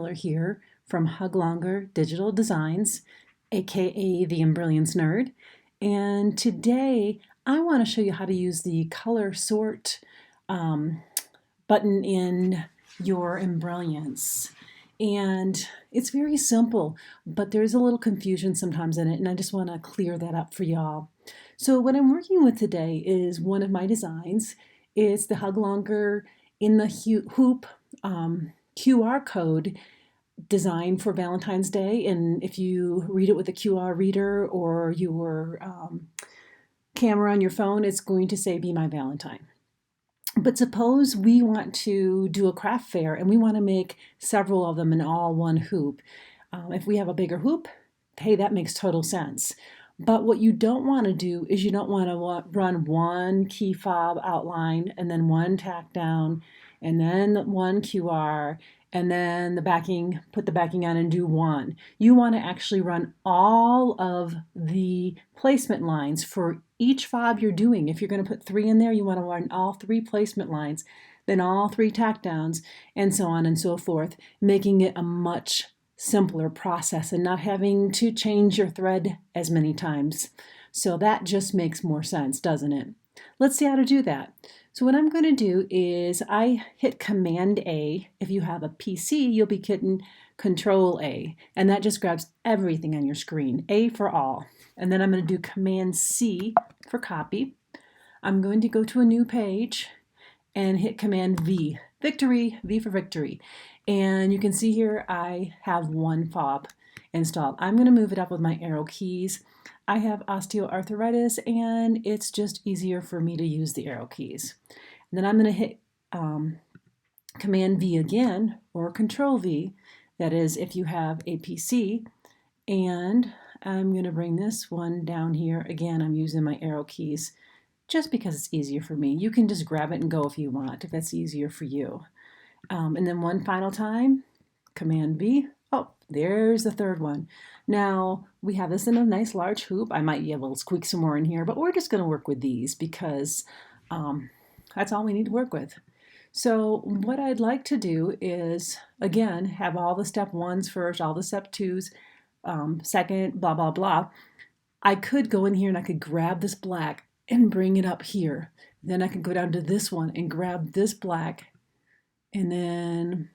Miller here from Hug Longer Digital Designs, aka the Embrilliance Nerd. And today I want to show you how to use the color sort button in your Embrilliance. And it's very simple, but there's a little confusion sometimes in it, and I just want to clear that up for y'all. So what I'm working with today is one of my designs. It's the Hug Longer in the Hoop QR code design for Valentine's Day. And if you read it with a QR reader or your camera on your phone, it's going to say, "Be my Valentine." But suppose we want to do a craft fair and we want to make several of them in all one hoop. If we have a bigger hoop, hey, that makes total sense. But what you don't want to do is you don't want to run one key fob outline and then one tack down and then one QR and then the backing, put the backing on and do one. You want to actually run all of the placement lines for each fob you're doing. If you're going to put 3 in there, you want to run all 3 placement lines, then all 3 tack downs, and so on and so forth, making it a much simpler process and not having to change your thread as many times. So that just makes more sense, doesn't it? Let's see how to do that. So what I'm going to do is I hit Command A. If you have a PC, you'll be hitting Control A, and that just grabs everything on your screen, A for all. And then I'm going to do Command C for copy. I'm going to go to a new page and hit Command V, victory, V for victory. And you can see here I have one fob installed. I'm going to move it up with my arrow keys. I have osteoarthritis and it's just easier for me to use the arrow keys. And then I'm going to hit Command V again, or Control V, that is if you have a PC, and I'm going to bring this one down here. Again, I'm using my arrow keys just because it's easier for me. You can just grab it and go if you want, if that's easier for you. And then one final time, Command V. Oh, there's the third one. Now, we have this in a nice large hoop. I might be able to squeak some more in here, but we're just going to work with these because that's all we need to work with. So what I'd like to do is, again, have all the step 1s first, all the step 2s second, blah, blah, blah. I could go in here and I could grab this black and bring it up here. Then I could go down to this one and grab this black and then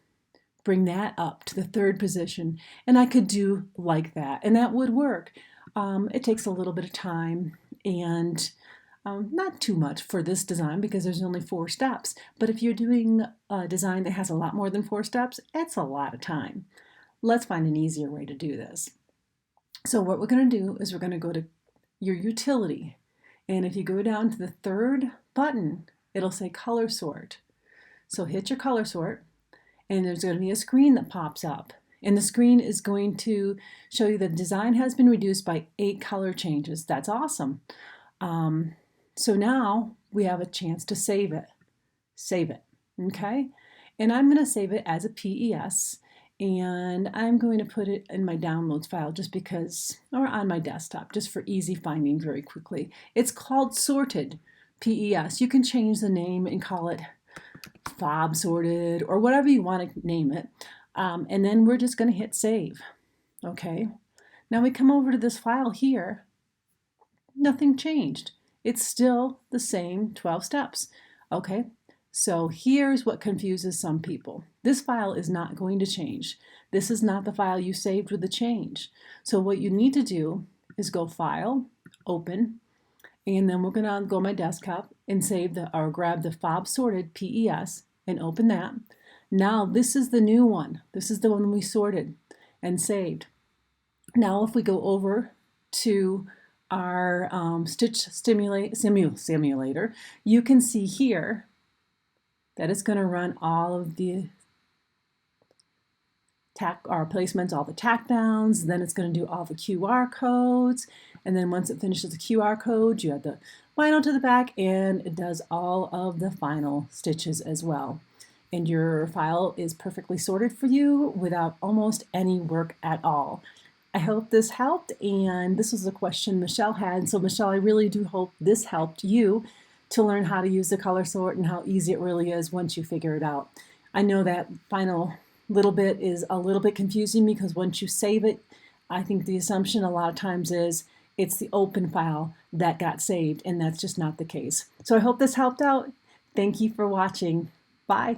bring that up to the 3rd position. And I could do like that, and that would work. It takes a little bit of time and not too much for this design because there's only 4 steps. But if you're doing a design that has a lot more than 4 steps, it's a lot of time. Let's find an easier way to do this. So what we're going to do is we're going to go to your utility. And if you go down to the 3rd button, it'll say color sort. So hit your color sort, and there's going to be a screen that pops up. And the screen is going to show you the design has been reduced by 8 color changes. That's awesome. So now we have a chance to save it. Save it, okay? And I'm going to save it as a PES. And I'm going to put it in my downloads file just because, or on my desktop, just for easy finding very quickly. It's called Sorted PES. You can change the name and call it Fob Sorted or whatever you want to name it. And then we're just going to hit Save. Okay. Now we come over to this file here. Nothing changed. It's still the same 12 steps. Okay. So here's what confuses some people. This file is not going to change. This is not the file you saved with the change. So what you need to do is go File, Open, and then we're going to go my desktop and save or grab the Fob Sorted PES and open that. Now this is the new one. This is the one we sorted and saved. Now if we go over to our Stitch Simulator, you can see here that it's going to run all of the tack or placements, all the tack downs. Then it's going to do all the QR codes. And then once it finishes the QR code, you add the vinyl to the back, and it does all of the final stitches as well. And your file is perfectly sorted for you without almost any work at all. I hope this helped, and this was a question Michelle had. So Michelle, I really do hope this helped you to learn how to use the color sort and how easy it really is once you figure it out. I know that final little bit is a little bit confusing because once you save it, I think the assumption a lot of times is it's the open file that got saved, and that's just not the case. So I hope this helped out. Thank you for watching. Bye.